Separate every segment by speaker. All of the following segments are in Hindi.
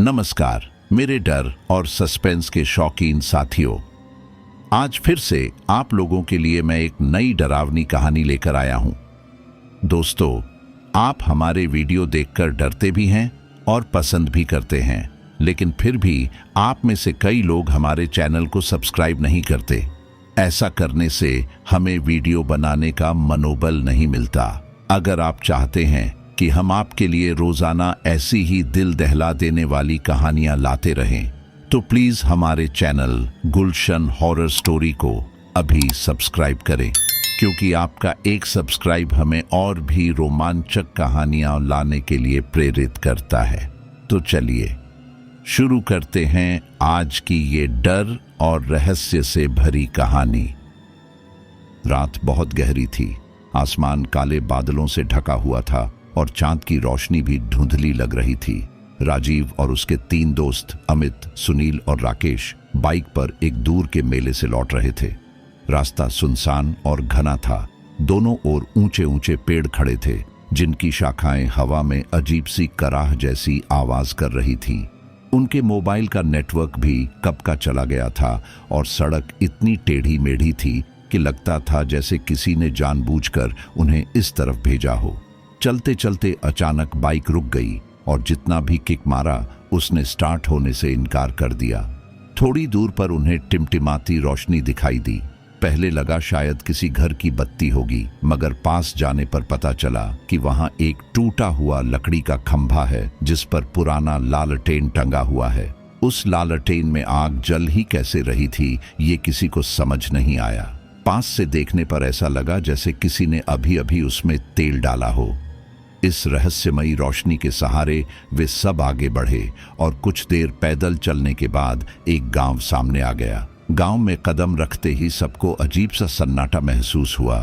Speaker 1: नमस्कार मेरे डर और सस्पेंस के शौकीन साथियों। आज फिर से आप लोगों के लिए मैं एक नई डरावनी कहानी लेकर आया हूं। दोस्तों, आप हमारे वीडियो देखकर डरते भी हैं और पसंद भी करते हैं, लेकिन फिर भी आप में से कई लोग हमारे चैनल को सब्सक्राइब नहीं करते। ऐसा करने से हमें वीडियो बनाने का मनोबल नहीं मिलता। अगर आप चाहते हैं कि हम आपके लिए रोजाना ऐसी ही दिल दहला देने वाली कहानियां लाते रहें, तो प्लीज हमारे चैनल गुलशन हॉरर स्टोरी को अभी सब्सक्राइब करें, क्योंकि आपका एक सब्सक्राइब हमें और भी रोमांचक कहानियां लाने के लिए प्रेरित करता है। तो चलिए शुरू करते हैं आज की ये डर और रहस्य से भरी कहानी। रात बहुत गहरी थी। आसमान काले बादलों से ढका हुआ था और चांद की रोशनी भी धुंधली लग रही थी। राजीव और उसके 3 दोस्त अमित, सुनील और राकेश बाइक पर एक दूर के मेले से लौट रहे थे। रास्ता सुनसान और घना था। दोनों ओर ऊंचे ऊंचे पेड़ खड़े थे, जिनकी शाखाएं हवा में अजीब सी कराह जैसी आवाज कर रही थी। उनके मोबाइल का नेटवर्क भी कब का चला गया था और सड़क इतनी टेढ़ी मेढ़ी थी कि लगता था जैसे किसी ने जानबूझकर उन्हें इस तरफ भेजा हो। चलते चलते अचानक बाइक रुक गई और जितना भी किक मारा उसने स्टार्ट होने से इनकार कर दिया। थोड़ी दूर पर उन्हें टिमटिमाती रोशनी दिखाई दी। पहले लगा शायद किसी घर की बत्ती होगी, मगर पास जाने पर पता चला कि वहां एक टूटा हुआ लकड़ी का खंभा है जिस पर पुराना लालटेन टंगा हुआ है। उस लालटेन में आग जल ही कैसे रही थी ये किसी को समझ नहीं आया। पास से देखने पर ऐसा लगा जैसे किसी ने अभी अभी उसमें तेल डाला हो। इस रहस्यमयी रोशनी के सहारे वे सब आगे बढ़े और कुछ देर पैदल चलने के बाद एक गांव सामने आ गया। गांव में कदम रखते ही सबको अजीब सा सन्नाटा महसूस हुआ।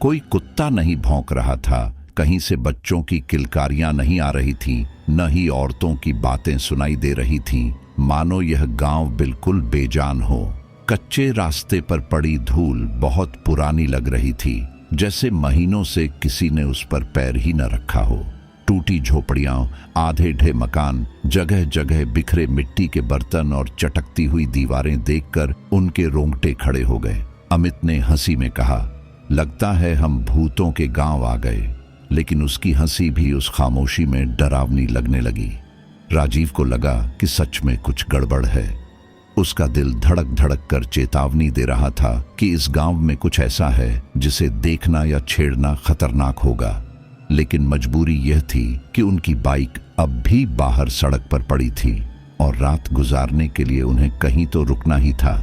Speaker 1: कोई कुत्ता नहीं भौंक रहा था, कहीं से बच्चों की किलकारियां नहीं आ रही थीं, न ही औरतों की बातें सुनाई दे रही थीं। मानो यह गांव बिल्कुल बेजान हो। कच्चे रास्ते पर पड़ी धूल बहुत पुरानी लग रही थी, जैसे महीनों से किसी ने उस पर पैर ही न रखा हो। टूटी झोपड़ियां, आधे ढे मकान, जगह जगह बिखरे मिट्टी के बर्तन और चटकती हुई दीवारें देखकर उनके रोंगटे खड़े हो गए। अमित ने हंसी में कहा, लगता है हम भूतों के गांव आ गए। लेकिन उसकी हंसी भी उस खामोशी में डरावनी लगने लगी। राजीव को लगा कि सच में कुछ गड़बड़ है। उसका दिल धड़क धड़क कर चेतावनी दे रहा था कि इस गांव में कुछ ऐसा है जिसे देखना या छेड़ना खतरनाक होगा। लेकिन मजबूरी यह थी कि उनकी बाइक अब भी बाहर सड़क पर पड़ी थी और रात गुजारने के लिए उन्हें कहीं तो रुकना ही था।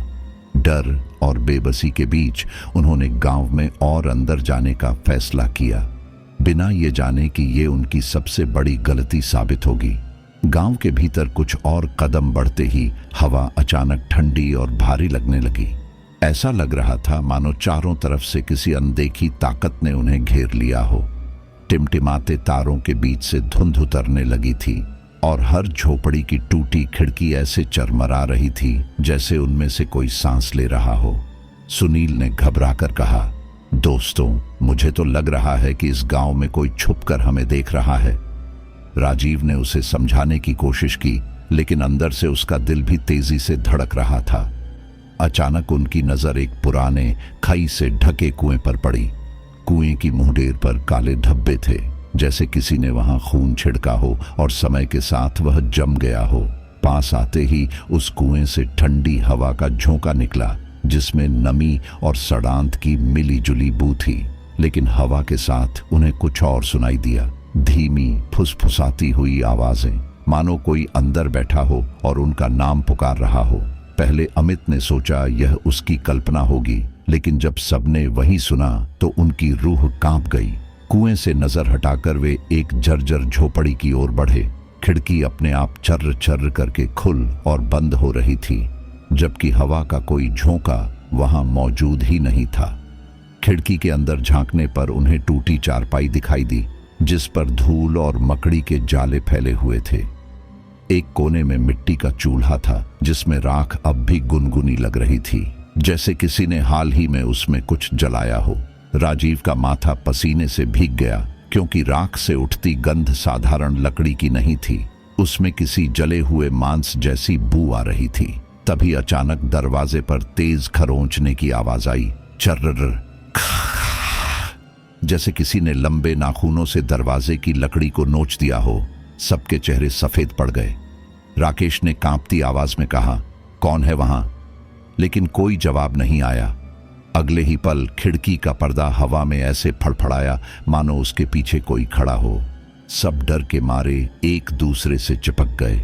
Speaker 1: डर और बेबसी के बीच उन्होंने गांव में और अंदर जाने का फैसला किया, बिना ये जाने कि ये उनकी सबसे बड़ी गलती साबित होगी। गांव के भीतर कुछ और कदम बढ़ते ही हवा अचानक ठंडी और भारी लगने लगी। ऐसा लग रहा था मानो चारों तरफ से किसी अनदेखी ताकत ने उन्हें घेर लिया हो। टिमटिमाते तारों के बीच से धुंध उतरने लगी थी और हर झोपड़ी की टूटी खिड़की ऐसे चरमरा रही थी जैसे उनमें से कोई सांस ले रहा हो। सुनील ने घबराकर कहा, दोस्तों, मुझे तो लग रहा है कि इस गांव में कोई छुपकर हमें देख रहा है। राजीव ने उसे समझाने की कोशिश की, लेकिन अंदर से उसका दिल भी तेजी से धड़क रहा था। अचानक उनकी नजर एक पुराने खाई से ढके कुएं पर पड़ी। कुएं की मुंहडेर पर काले धब्बे थे, जैसे किसी ने वहां खून छिड़का हो और समय के साथ वह जम गया हो। पास आते ही उस कुएं से ठंडी हवा का झोंका निकला, जिसमें नमी और सड़ांत की मिली जुली बू थी। लेकिन हवा के साथ उन्हें कुछ और सुनाई दिया, धीमी फुसफुसाती हुई आवाजें, मानो कोई अंदर बैठा हो और उनका नाम पुकार रहा हो। पहले अमित ने सोचा यह उसकी कल्पना होगी, लेकिन जब सबने वही सुना तो उनकी रूह कांप गई। कुएं से नजर हटाकर वे एक जर्जर झोपड़ी की ओर बढ़े। खिड़की अपने आप चर्र चर्र करके खुल और बंद हो रही थी, जबकि हवा का कोई झोंका वहां मौजूद ही नहीं था। खिड़की के अंदर झांकने पर उन्हें टूटी चारपाई दिखाई दी, जिस पर धूल और मकड़ी के जाले फैले हुए थे। एक कोने में मिट्टी का चूल्हा था, जिसमें राख अब भी गुनगुनी लग रही थी, जैसे किसी ने हाल ही में उसमें कुछ जलाया हो। राजीव का माथा पसीने से भीग गया, क्योंकि राख से उठती गंध साधारण लकड़ी की नहीं थी। उसमें किसी जले हुए मांस जैसी बू आ रही थी। तभी अचानक दरवाजे पर तेज खरोंचने की आवाज आई। चर्र, जैसे किसी ने लंबे नाखूनों से दरवाजे की लकड़ी को नोच दिया हो। सबके चेहरे सफेद पड़ गए। राकेश ने कांपती आवाज में कहा, कौन है वहां? लेकिन कोई जवाब नहीं आया। अगले ही पल खिड़की का पर्दा हवा में ऐसे फड़फड़ाया मानो उसके पीछे कोई खड़ा हो। सब डर के मारे एक दूसरे से चिपक गए।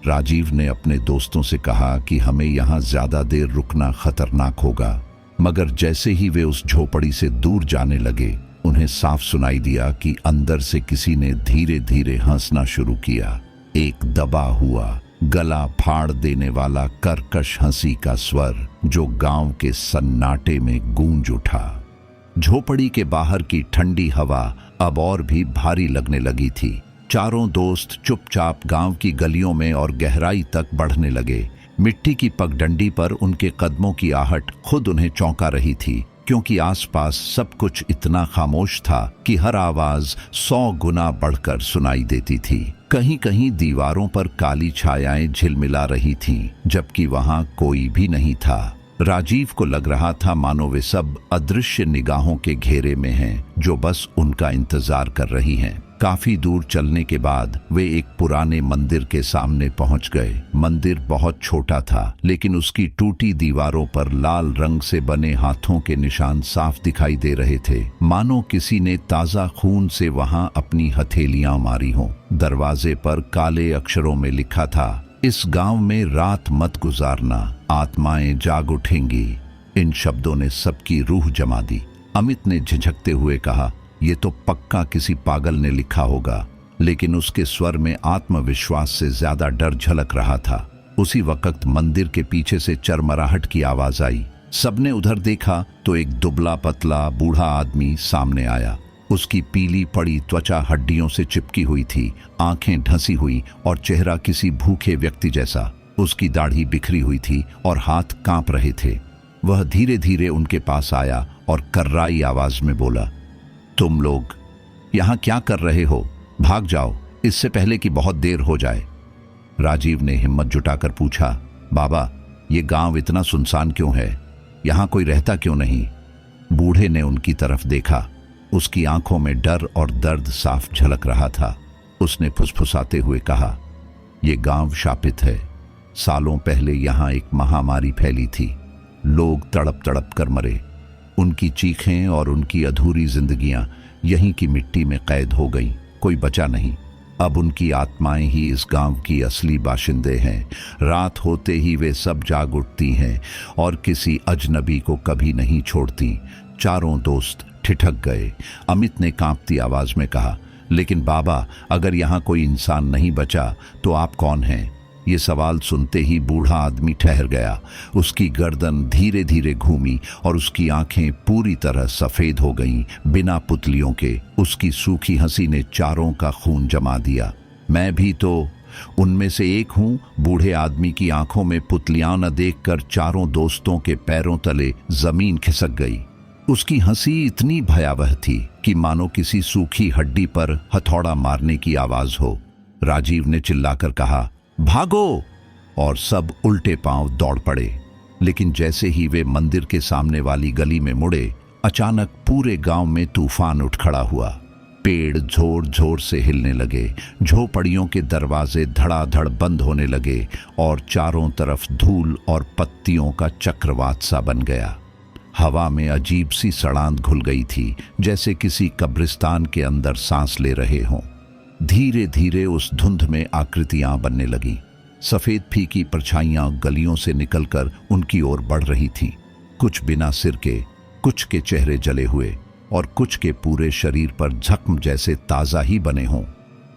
Speaker 1: राजीव ने अपने दोस्तों से कहा कि हमें यहां ज्यादा देर रुकना खतरनाक होगा, मगर जैसे ही वे उस झोपड़ी से दूर जाने लगे, उन्हें साफ सुनाई दिया कि अंदर से किसी ने धीरे धीरे हंसना शुरू किया। एक दबा हुआ, गला फाड़ देने वाला कर्कश हंसी का स्वर जो गांव के सन्नाटे में गूंज उठा। झोपड़ी के बाहर की ठंडी हवा अब और भी भारी लगने लगी थी। चारों दोस्त चुपचाप गांव की गलियों में और गहराई तक बढ़ने लगे। मिट्टी की पगडंडी पर उनके कदमों की आहट खुद उन्हें चौंका रही थी, क्योंकि आसपास सब कुछ इतना खामोश था कि हर आवाज 100 गुना बढ़कर सुनाई देती थी। कहीं कहीं दीवारों पर काली छायाएं झिलमिला रही थीं, जबकि वहां कोई भी नहीं था। राजीव को लग रहा था मानो वे सब अदृश्य निगाहों के घेरे में हैं, जो बस उनका इंतजार कर रही हैं। काफी दूर चलने के बाद वे एक पुराने मंदिर के सामने पहुंच गए। मंदिर बहुत छोटा था, लेकिन उसकी टूटी दीवारों पर लाल रंग से बने हाथों के निशान साफ दिखाई दे रहे थे, मानो किसी ने ताजा खून से वहां अपनी हथेलियां मारी हों। दरवाजे पर काले अक्षरों में लिखा था, इस गांव में रात मत गुजारना, आत्माएं जाग उठेंगी। इन शब्दों ने सबकी रूह जमा दी। अमित ने झिझकते हुए कहा, ये तो पक्का किसी पागल ने लिखा होगा, लेकिन उसके स्वर में आत्मविश्वास से ज्यादा डर झलक रहा था। उसी वक्त मंदिर के पीछे से चरमराहट की आवाज आई। सबने उधर देखा तो एक दुबला पतला बूढ़ा आदमी सामने आया। उसकी पीली पड़ी त्वचा हड्डियों से चिपकी हुई थी, आंखें ढंसी हुई और चेहरा किसी भूखे व्यक्ति जैसा। उसकी दाढ़ी बिखरी हुई थी और हाथ कांप रहे थे। वह धीरे धीरे उनके पास आया और कर्राई आवाज में बोला, तुम लोग यहां क्या कर रहे हो? भाग जाओ, इससे पहले कि बहुत देर हो जाए। राजीव ने हिम्मत जुटाकर पूछा, बाबा, ये गांव इतना सुनसान क्यों है? यहां कोई रहता क्यों नहीं? बूढ़े ने उनकी तरफ देखा। उसकी आंखों में डर और दर्द साफ झलक रहा था। उसने फुसफुसाते हुए कहा, ये गांव शापित है। सालों पहले यहां एक महामारी फैली थी। लोग तड़प तड़प कर मरे। उनकी चीखें और उनकी अधूरी जिंदगियां यहीं की मिट्टी में कैद हो गईं। कोई बचा नहीं। अब उनकी आत्माएं ही इस गांव की असली बाशिंदे हैं। रात होते ही वे सब जाग उठती हैं और किसी अजनबी को कभी नहीं छोड़ती। चारों दोस्त ठिठक गए। अमित ने कांपती आवाज में कहा, लेकिन बाबा, अगर यहाँ कोई इंसान नहीं बचा तो आप कौन हैं? ये सवाल सुनते ही बूढ़ा आदमी ठहर गया। उसकी गर्दन धीरे धीरे घूमी और उसकी आंखें पूरी तरह सफेद हो गईं, बिना पुतलियों के। उसकी सूखी हंसी ने चारों का खून जमा दिया। मैं भी तो उनमें से एक हूं। बूढ़े आदमी की आंखों में पुतलियां न देखकर चारों दोस्तों के पैरों तले जमीन खिसक गई। उसकी हंसी इतनी भयावह थी कि मानो किसी सूखी हड्डी पर हथौड़ा मारने की आवाज हो। राजीव ने चिल्लाकर कहा, भागो! और सब उल्टे पांव दौड़ पड़े। लेकिन जैसे ही वे मंदिर के सामने वाली गली में मुड़े, अचानक पूरे गांव में तूफान उठ खड़ा हुआ। पेड़ जोर जोर से हिलने लगे, झोपड़ियों के दरवाजे धड़ाधड़ बंद होने लगे और चारों तरफ धूल और पत्तियों का चक्रवात सा बन गया। हवा में अजीब सी सड़ांध घुल गई थी, जैसे किसी कब्रिस्तान के अंदर सांस ले रहे हों। धीरे धीरे उस धुंध में आकृतियां बनने लगीं। सफेद फीकी परछाइयां गलियों से निकलकर उनकी ओर बढ़ रही थीं। कुछ बिना सिर के, कुछ के चेहरे जले हुए और कुछ के पूरे शरीर पर जख्म जैसे ताजा ही बने हों।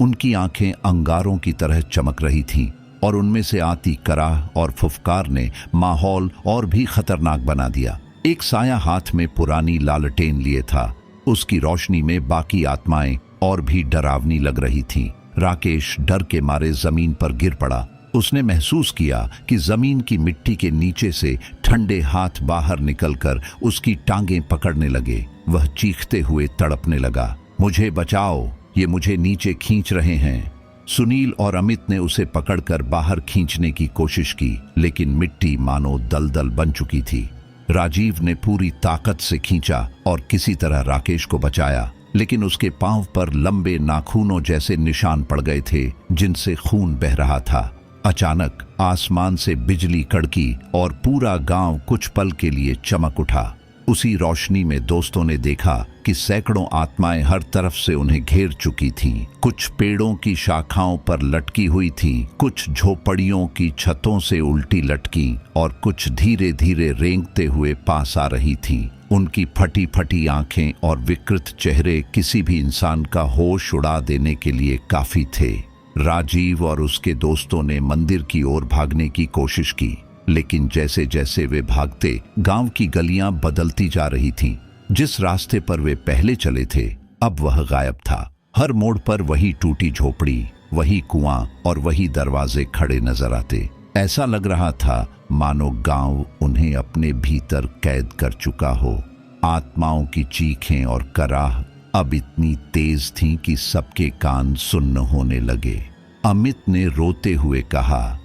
Speaker 1: उनकी आंखें अंगारों की तरह चमक रही थीं और उनमें से आती कराह और फुफकार ने माहौल और भी खतरनाक बना दिया। एक साया हाथ में पुरानी लालटेन लिए था। उसकी रोशनी में बाकी आत्माएं और भी डरावनी लग रही थीं। राकेश डर के मारे जमीन पर गिर पड़ा। उसने महसूस किया कि जमीन की मिट्टी के नीचे से ठंडे हाथ बाहर निकलकर उसकी टांगें पकड़ने लगे। वह चीखते हुए तड़पने लगा, मुझे बचाओ, ये मुझे नीचे खींच रहे हैं। सुनील और अमित ने उसे पकड़कर बाहर खींचने की कोशिश की, लेकिन मिट्टी मानो दलदल बन चुकी थी। राजीव ने पूरी ताकत से खींचा और किसी तरह राकेश को बचाया, लेकिन उसके पांव पर लंबे नाखूनों जैसे निशान पड़ गए थे जिनसे खून बह रहा था। अचानक आसमान से बिजली कड़की और पूरा गांव कुछ पल के लिए चमक उठा। उसी रोशनी में दोस्तों ने देखा कि सैकड़ों आत्माएं हर तरफ से उन्हें घेर चुकी थीं। कुछ पेड़ों की शाखाओं पर लटकी हुई थीं, कुछ झोपड़ियों की छतों से उल्टी लटकी और कुछ धीरे धीरे रेंगते हुए पास आ रही थीं। उनकी फटी फटी आंखें और विकृत चेहरे किसी भी इंसान का होश उड़ा देने के लिए काफी थे। राजीव और उसके दोस्तों ने मंदिर की ओर भागने की कोशिश की, लेकिन जैसे जैसे वे भागते, गांव की गलियां बदलती जा रही थीं। जिस रास्ते पर वे पहले चले थे, अब वह गायब था। हर मोड़ पर वही टूटी झोपड़ी, वही कुआं और वही दरवाजे खड़े नजर आते। ऐसा लग रहा था मानो गांव उन्हें अपने भीतर कैद कर चुका हो। आत्माओं की चीखें और कराह अब इतनी तेज थीं कि सबके कान सुन्न होने लगे। अमित ने रोते हुए कहा,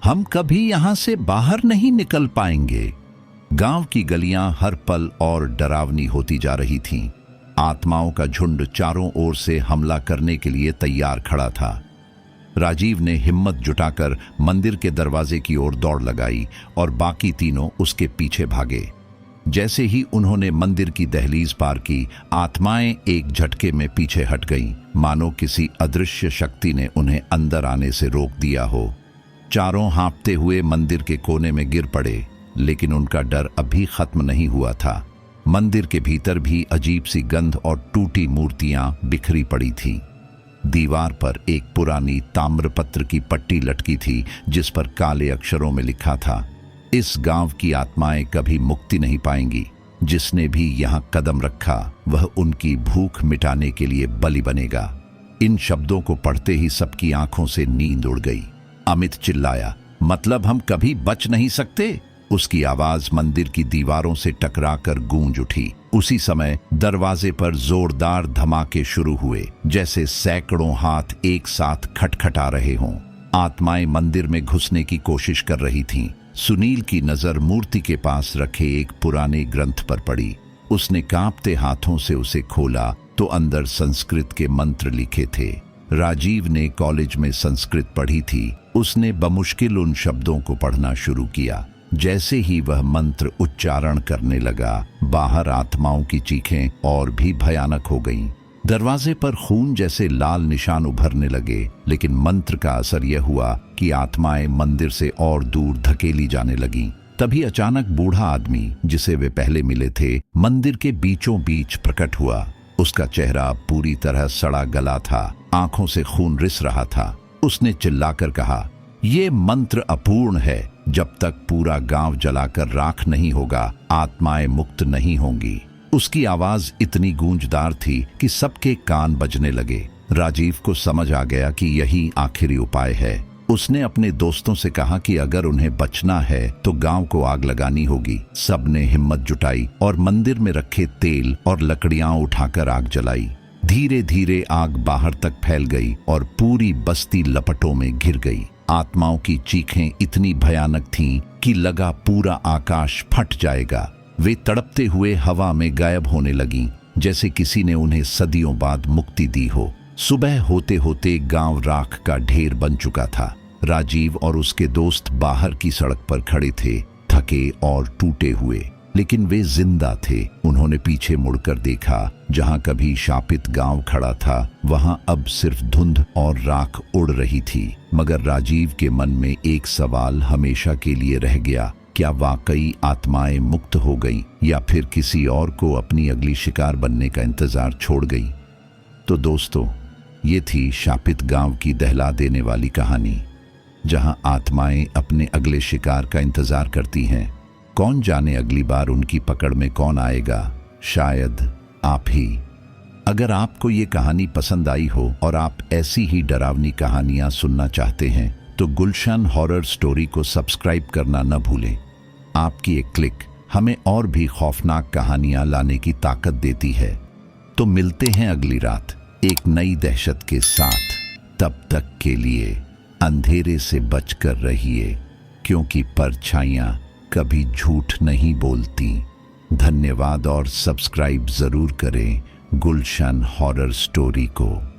Speaker 1: हम कभी यहां से बाहर नहीं निकल पाएंगे। गांव की गलियां हर पल और डरावनी होती जा रही थीं। आत्माओं का झुंड चारों ओर से हमला करने के लिए तैयार खड़ा था। राजीव ने हिम्मत जुटाकर मंदिर के दरवाजे की ओर दौड़ लगाई और बाकी तीनों उसके पीछे भागे। जैसे ही उन्होंने मंदिर की दहलीज पार की, आत्माएं एक झटके में पीछे हट गईं, मानो किसी अदृश्य शक्ति ने उन्हें अंदर आने से रोक दिया हो। चारों हाँफते हुए मंदिर के कोने में गिर पड़े, लेकिन उनका डर अभी खत्म नहीं हुआ था। मंदिर के भीतर भी अजीब सी गंध और टूटी मूर्तियां बिखरी पड़ी थीं। दीवार पर एक पुरानी ताम्रपत्र की पट्टी लटकी थी, जिस पर काले अक्षरों में लिखा था, इस गांव की आत्माएं कभी मुक्ति नहीं पाएंगी। जिसने भी यहां कदम रखा, वह उनकी भूख मिटाने के लिए बलि बनेगा। इन शब्दों को पढ़ते ही सबकी आंखों से नींद उड़ गई। अमित चिल्लाया, मतलब हम कभी बच नहीं सकते? उसकी आवाज मंदिर की दीवारों से टकराकर गूंज उठी। उसी समय दरवाजे पर जोरदार धमाके शुरू हुए, जैसे सैकड़ों हाथ एक साथ खटखटा रहे हों। आत्माएं मंदिर में घुसने की कोशिश कर रही थीं। सुनील की नजर मूर्ति के पास रखे एक पुराने ग्रंथ पर पड़ी। उसने कांपते हाथों से उसे खोला तो अंदर संस्कृत के मंत्र लिखे थे। राजीव ने कॉलेज में संस्कृत पढ़ी थी। उसने बमुश्किल उन शब्दों को पढ़ना शुरू किया। जैसे ही वह मंत्र उच्चारण करने लगा, बाहर आत्माओं की चीखें और भी भयानक हो गईं। दरवाजे पर खून जैसे लाल निशान उभरने लगे, लेकिन मंत्र का असर यह हुआ कि आत्माएं मंदिर से और दूर धकेली जाने लगीं। तभी अचानक बूढ़ा आदमी, जिसे वे पहले मिले थे, मंदिर के बीचों बीच प्रकट हुआ। उसका चेहरा पूरी तरह सड़ा गला था, आंखों से खून रिस रहा था। उसने चिल्लाकर कहा, ये मंत्र अपूर्ण है। जब तक पूरा गांव जलाकर राख नहीं होगा, आत्माएं मुक्त नहीं होंगी। उसकी आवाज इतनी गूंजदार थी कि सबके कान बजने लगे। राजीव को समझ आ गया कि यही आखिरी उपाय है। उसने अपने दोस्तों से कहा कि अगर उन्हें बचना है तो गांव को आग लगानी होगी। सबने हिम्मत जुटाई और मंदिर में रखे तेल और लकड़ियां उठाकर आग जलाई। धीरे धीरे आग बाहर तक फैल गई और पूरी बस्ती लपटों में घिर गई। आत्माओं की चीखें इतनी भयानक थीं कि लगा पूरा आकाश फट जाएगा। वे तड़पते हुए हवा में गायब होने लगीं, जैसे किसी ने उन्हें सदियों बाद मुक्ति दी हो। सुबह होते होते गांव राख का ढेर बन चुका था। राजीव और उसके दोस्त बाहर की सड़क पर खड़े थे, थके और टूटे हुए, लेकिन वे जिंदा थे। उन्होंने पीछे मुड़कर देखा। जहां कभी शापित गांव खड़ा था, वहां अब सिर्फ धुंध और राख उड़ रही थी। मगर राजीव के मन में एक सवाल हमेशा के लिए रह गया, क्या वाकई आत्माएं मुक्त हो गईं या फिर किसी और को अपनी अगली शिकार बनने का इंतजार छोड़ गईं? तो दोस्तों, ये थी शापित गांव की दहला देने वाली कहानी, जहां आत्माएं अपने अगले शिकार का इंतजार करती हैं। कौन जाने अगली बार उनकी पकड़ में कौन आएगा? शायद आप ही। अगर आपको ये कहानी पसंद आई हो और आप ऐसी ही डरावनी कहानियां सुनना चाहते हैं, तो गुलशन हॉरर स्टोरी को सब्सक्राइब करना न भूलें। आपकी एक क्लिक हमें और भी खौफनाक कहानियां लाने की ताकत देती है। तो मिलते हैं अगली रात एक नई दहशत के साथ। तब तक के लिए अंधेरे से बचकर रहिए, क्योंकि परछाइयां कभी झूठ नहीं बोलती। धन्यवाद और सब्सक्राइब जरूर करें गुलशन हॉरर स्टोरी को।